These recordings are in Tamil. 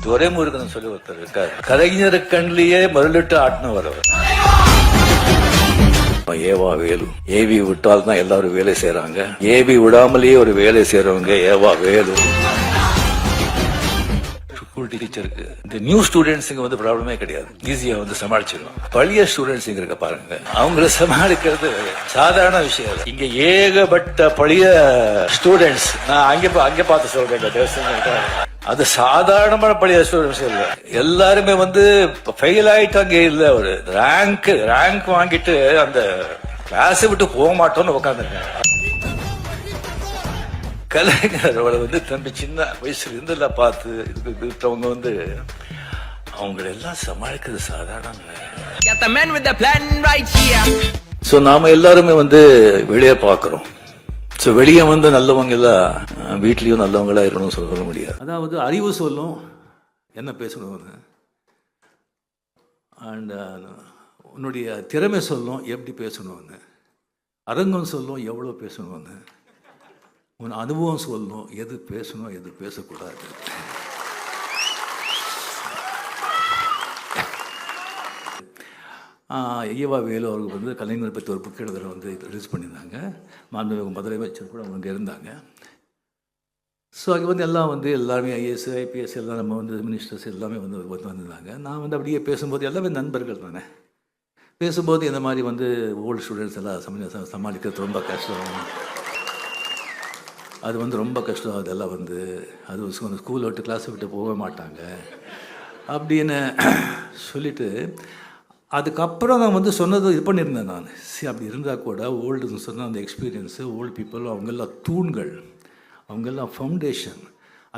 துரைமுருகன் சொல்லி ஒருத்தர் இருக்காரு, கலைஞர் கண்ணிலேயே மருளிட்டு ஆட்டினவர் அவர். ஏவா வேலு, ஏவி விட்டால் தான் எல்லாரும் வேலை செய்யறாங்க, ஏவி விடாமலேயே ஒரு வேலை செய்யறவங்க ஏவா வேலு. ஸ்கூல் டீச்சருக்கு இந்த நியூ ஸ்டூடெண்ட்ஸுக்கு வந்து ப்ராப்ளமே கிடையாது, ஈஸியா வந்து சமாளிச்சிருவோம். பழைய ஸ்டூடெண்ட்ஸ் இருக்க பாருங்க, அவங்கள சமாளிக்கிறது சாதாரண விஷயம். இங்க ஏகப்பட்ட பழைய ஸ்டூடெண்ட்ஸ், நான் அங்க பார்த்து சொல்றேன், அது சாதாரணமான பழைய ஸ்டூடெண்ட்ஸ் இல்ல, எல்லாருமே வந்து ஃபெயில் ஆயிட்டாங்க. இல்ல ஒரு ரேங்க் வாங்கிட்டு அந்த கிளாஸ் விட்டு போக மாட்டோம்னு உட்காந்துருக்காங்க. கலைஞரோட வந்து தம்பி சின்ன வயசுல இருந்தெல்ல பார்த்து இருக்கிறவங்க வந்து அவங்களை எல்லாம் சமாளிக்கிறது சாதாரண. சோ நாம எல்லாருமே வந்து வெளியே பாக்குறோம். ஸோ வெளியே வந்து நல்லவங்க எல்லாம் வீட்லேயும் நல்லவங்களா இருக்கணும்னு சொல்ல முடியாது. அதாவது அறிவு சொல்லும் என்ன பேசணும்னு, அண்ட் உன்னுடைய திறமை சொல்லும் எப்படி பேசணும்னு, அரங்கம் சொல்லும் எவ்வளோ பேசணும்னு, உன் அனுபவம் சொல்லும் எது பேசணும் எது பேசக்கூடாது. ஐயவா வேலு அவர்கள் வந்து கலைஞர் பற்றி ஒரு புக் எழுதுகிற வந்து ரிலீஸ் பண்ணியிருந்தாங்க. மாண்புமிகு முதலமைச்சர் கூட அவங்க இருந்தாங்க. ஸோ அங்கே வந்து எல்லாம் வந்து எல்லாருமே ஐஏஎஸ் ஐபிஎஸ் எல்லாம் நம்ம வந்து மினிஸ்டர்ஸ் எல்லாமே வந்து வந்திருந்தாங்க. நான் வந்து அப்படியே பேசும்போது எல்லாமே நண்பர்கள் தானே, பேசும்போது இந்த மாதிரி வந்து ஓல்டு ஸ்டூடெண்ட்ஸ் எல்லாம் சமாளிக்கிறது ரொம்ப கஷ்டம், அது வந்து ரொம்ப கஷ்டம், அதெல்லாம் வந்து அது ஸ்கூலை விட்டு கிளாஸை விட்டு போக மாட்டாங்க அப்படின்னு சொல்லிட்டு, அதுக்கப்புறம் நான் வந்து சொன்னது இது பண்ணியிருந்தேன் நான். அப்படி இருந்தால் கூட ஓல்டுன்னு சொன்னால் அந்த எக்ஸ்பீரியன்ஸு, ஓல்டு பீப்புள் அவங்கெல்லாம் தூண்கள், அவங்கெல்லாம் ஃபவுண்டேஷன்.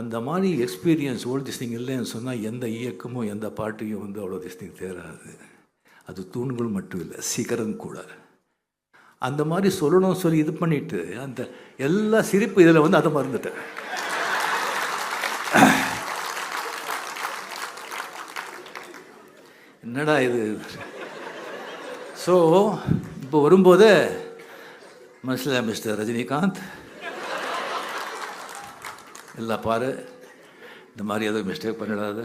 அந்த மாதிரி எக்ஸ்பீரியன்ஸ் ஓல்டு திஸ்டிங் இல்லைன்னு சொன்னால் எந்த இயக்கமும் எந்த பாட்டையும் வந்து அவ்வளோ திஸ்டிங் தேராது. அது தூண்கள் மட்டும் இல்லை, சிகரம் கூட. அந்த மாதிரி சொல்லணும்னு சொல்லி இது பண்ணிவிட்டு அந்த எல்லா சிரிப்பு இதில் வந்து அதை மறந்துட்டேன். என்னடா இது. ஸோ இப்போ வரும்போது மனசில் மிஸ்டர் ரஜினிகாந்த் எல்லாம் பாரு, இந்த மாதிரி ஏதோ மிஸ்டேக் பண்ணிடாத,